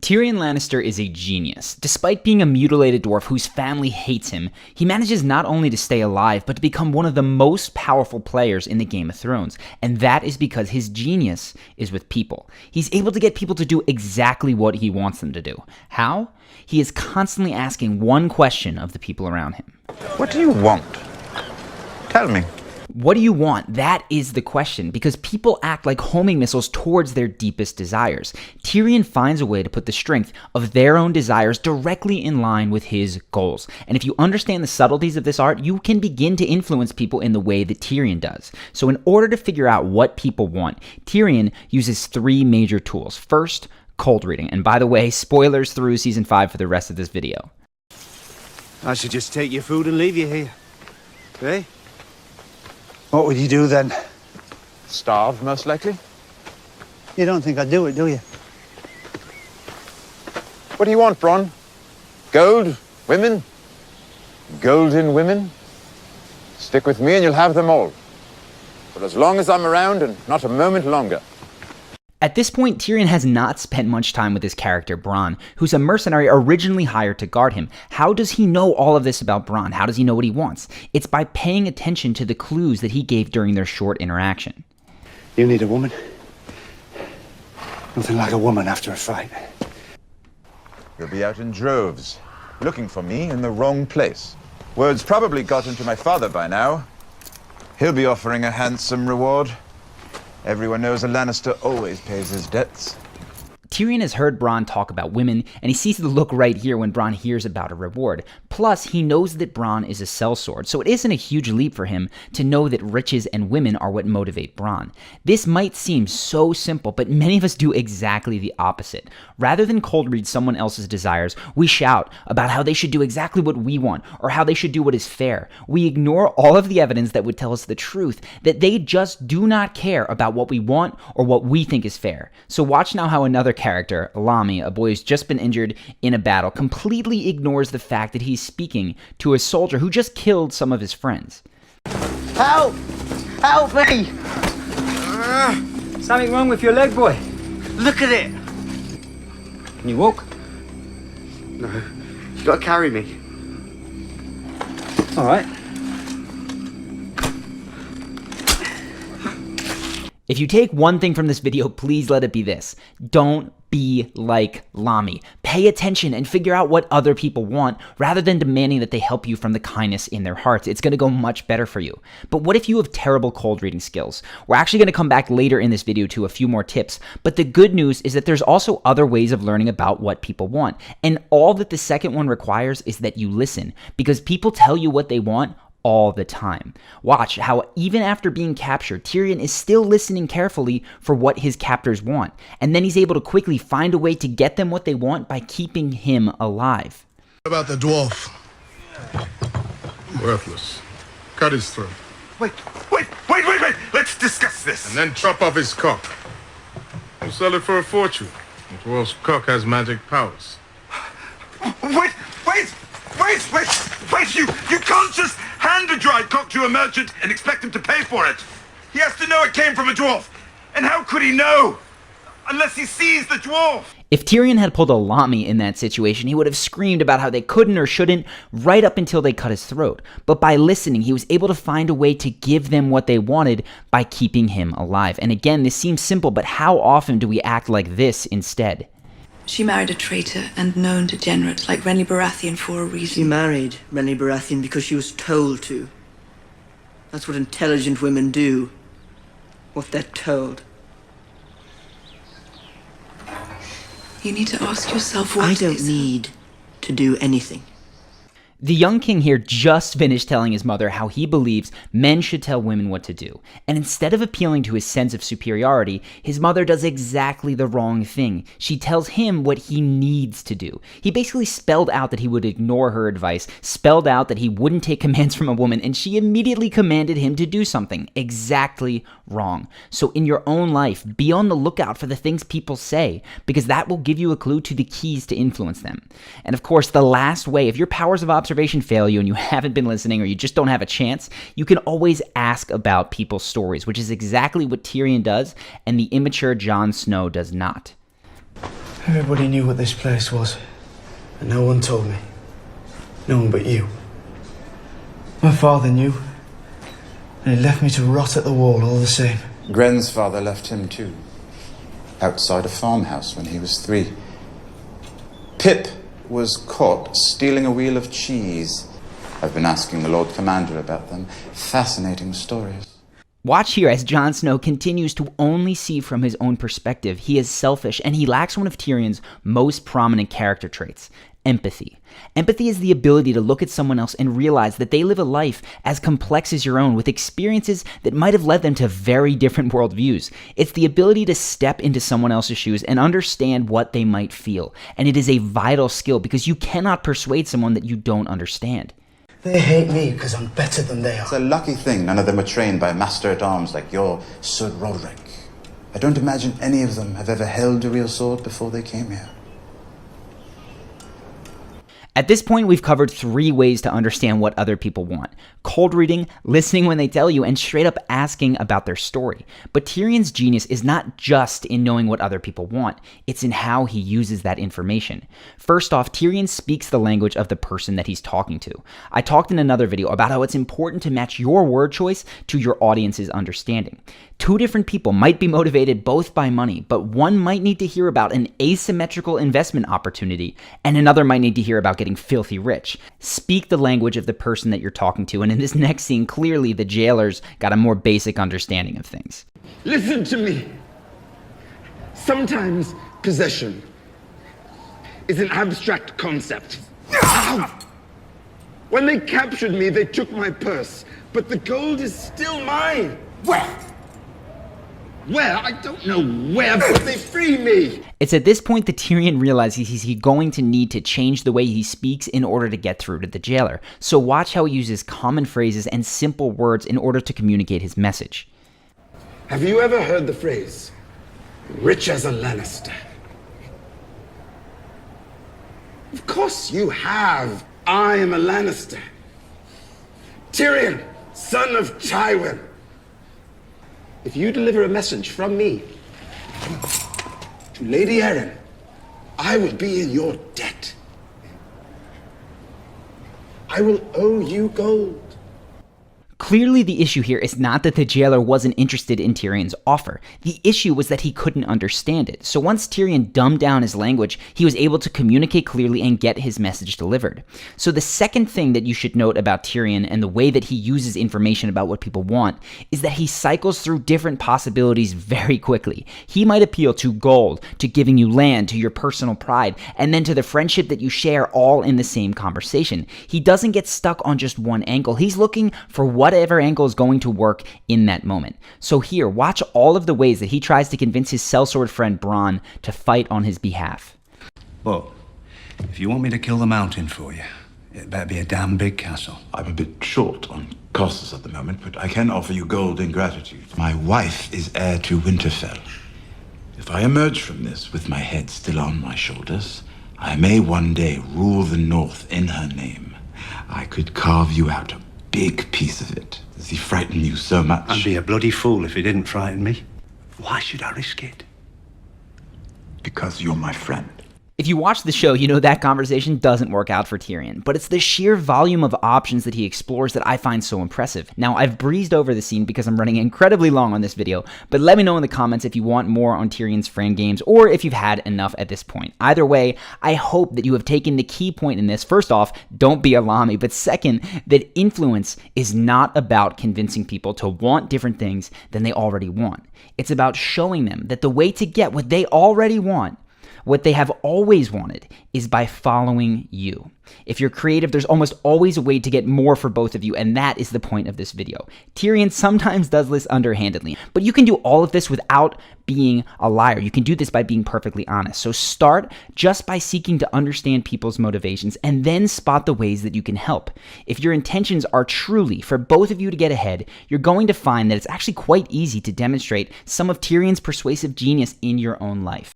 Tyrion Lannister is a genius. Despite being a mutilated dwarf whose family hates him, he manages not only to stay alive, but to become one of the most powerful players in the Game of Thrones. And that is because his genius is with people. He's able to get people to do exactly what he wants them to do. How? He is constantly asking one question of the people around him. What do you want? Tell me. What do you want? That is the question, because people act like homing missiles towards their deepest desires. Tyrion finds a way to put the strength of their own desires directly in line with his goals. And if you understand the subtleties of this art, you can begin to influence people in the way that Tyrion does. So in order to figure out what people want, Tyrion uses three major tools. First, cold reading. And by the way, spoilers through season 5 for the rest of this video. I should just take your food and leave you here. Eh? What would you do then? Starve, most likely. You don't think I'd do it, do you? What do you want, Bronn? Gold? Women? Golden women? Stick with me and you'll have them all. But as long as I'm around and not a moment longer. At this point, Tyrion has not spent much time with his character, Bronn, who's a mercenary originally hired to guard him. How does he know all of this about Bronn? How does he know what he wants? It's by paying attention to the clues that he gave during their short interaction. You need a woman. Nothing like a woman after a fight. You'll be out in droves, looking for me in the wrong place. Word's probably got into my father by now. He'll be offering a handsome reward. Everyone knows a Lannister always pays his debts. Tyrion has heard Bronn talk about women, and he sees the look right here when Bronn hears about a reward. Plus, he knows that Bronn is a sellsword, so it isn't a huge leap for him to know that riches and women are what motivate Bronn. This might seem so simple, but many of us do exactly the opposite. Rather than cold read someone else's desires, we shout about how they should do exactly what we want, or how they should do what is fair. We ignore all of the evidence that would tell us the truth, that they just do not care about what we want or what we think is fair. So watch now how another character, Lami, a boy who's just been injured in a battle, completely ignores the fact that he's speaking to a soldier who just killed some of his friends. Help! Help me! Something wrong with your leg, boy? Look at it! Can you walk? No, you gotta carry me. All right. If you take one thing from this video, please let it be this. Don't be like Lami. Pay attention and figure out what other people want rather than demanding that they help you from the kindness in their hearts. It's going to go much better for you. But what if you have terrible cold reading skills? We're actually going to come back later in this video to a few more tips, but the good news is that there's also other ways of learning about what people want. And all that the second one requires is that you listen, because people tell you what they want all the time. Watch how even after being captured, Tyrion is still listening carefully for what his captors want, and then he's able to quickly find a way to get them what they want by keeping him alive. What about the dwarf? Worthless. Cut his throat. Wait! Let's discuss this! And then chop off his cock. We'll sell it for a fortune. The dwarf's cock has magic powers. Wait! You can't just hand a dried cock to a merchant and expect him to pay for it. He has to know it came from a dwarf. And how could he know? Unless he sees the dwarf. If Tyrion had pulled a Lami in that situation, he would have screamed about how they couldn't or shouldn't right up until they cut his throat. But by listening, he was able to find a way to give them what they wanted by keeping him alive. And again, this seems simple, but how often do we act like this instead? She married a traitor and known degenerate like Renly Baratheon for a reason. She married Renly Baratheon because she was told to. That's what intelligent women do. What they're told. You need to ask yourself what I don't need to do anything. The young king here just finished telling his mother how he believes men should tell women what to do. And instead of appealing to his sense of superiority, his mother does exactly the wrong thing. She tells him what he needs to do. He basically spelled out that he would ignore her advice, spelled out that he wouldn't take commands from a woman, and she immediately commanded him to do something exactly wrong. So in your own life, be on the lookout for the things people say, because that will give you a clue to the keys to influence them. And of course, the last way, if your powers of observation fail you and you haven't been listening or you just don't have a chance, you can always ask about people's stories, which is exactly what Tyrion does and the immature Jon Snow does not. Everybody knew what this place was, and no one told me. No one but you. My father knew, and he left me to rot at the wall all the same. Gren's father left him too, outside a farmhouse when he was 3. Pip was caught stealing a wheel of cheese. I've been asking the Lord Commander about them. Fascinating stories. Watch here as Jon Snow continues to only see from his own perspective. He is selfish, and he lacks one of Tyrion's most prominent character traits: empathy. Empathy is the ability to look at someone else and realize that they live a life as complex as your own, with experiences that might have led them to very different worldviews. It's the ability to step into someone else's shoes and understand what they might feel. And it is a vital skill because you cannot persuade someone that you don't understand. They hate me because I'm better than they It's are. a lucky thing none of them were trained by master-at-arms like your Sir Roderick. I don't imagine any of them have ever held a real sword before they came here. At this point, we've covered 3 ways to understand what other people want: cold reading, listening when they tell you, and straight up asking about their story. But Tyrion's genius is not just in knowing what other people want, it's in how he uses that information. First off, Tyrion speaks the language of the person that he's talking to. I talked in another video about how it's important to match your word choice to your audience's understanding. 2 different people might be motivated both by money, but one might need to hear about an asymmetrical investment opportunity, and another might need to hear about getting filthy rich. Speak the language of the person that you're talking to, and in this next scene, clearly the jailers got a more basic understanding of things. Listen to me. Sometimes possession is an abstract concept. When they captured me, they took my purse, but the gold is still mine. Where? Where? I don't know where, but they free me! It's at this point that Tyrion realizes he's going to need to change the way he speaks in order to get through to the jailer. So watch how he uses common phrases and simple words in order to communicate his message. Have you ever heard the phrase, rich as a Lannister? Of course you have. I am a Lannister. Tyrion, son of Tywin. If you deliver a message from me to Lady Arryn, I will be in your debt. I will owe you gold. Clearly, the issue here is not that the jailer wasn't interested in Tyrion's offer. The issue was that he couldn't understand it. So once Tyrion dumbed down his language, he was able to communicate clearly and get his message delivered. So the second thing that you should note about Tyrion and the way that he uses information about what people want is that he cycles through different possibilities very quickly. He might appeal to gold, to giving you land, to your personal pride, and then to the friendship that you share, all in the same conversation. He doesn't get stuck on just one angle. He's looking for whatever angle is going to work in that moment. So here, watch all of the ways that he tries to convince his sellsword friend Bronn to fight on his behalf. Well, if you want me to kill the mountain for you, it better be a damn big castle. I'm a bit short on costs at the moment, but I can offer you gold in gratitude. My wife is heir to Winterfell. If I emerge from this with my head still on my shoulders, I may one day rule the North in her name. I could carve you out a big piece of it. Does he frighten you so much? I'd be a bloody fool if he didn't frighten me. Why should I risk it? Because you're my friend. If you watch the show, you know that conversation doesn't work out for Tyrion, but it's the sheer volume of options that he explores that I find so impressive. Now, I've breezed over the scene because I'm running incredibly long on this video, but let me know in the comments if you want more on Tyrion's frame games or if you've had enough at this point. Either way, I hope that you have taken the key point in this. First off, don't be a Lami, but second, that influence is not about convincing people to want different things than they already want. It's about showing them that the way to get what they already want, what they have always wanted, is by following you. If you're creative, there's almost always a way to get more for both of you, and that is the point of this video. Tyrion sometimes does this underhandedly, but you can do all of this without being a liar. You can do this by being perfectly honest. So start just by seeking to understand people's motivations and then spot the ways that you can help. If your intentions are truly for both of you to get ahead, you're going to find that it's actually quite easy to demonstrate some of Tyrion's persuasive genius in your own life.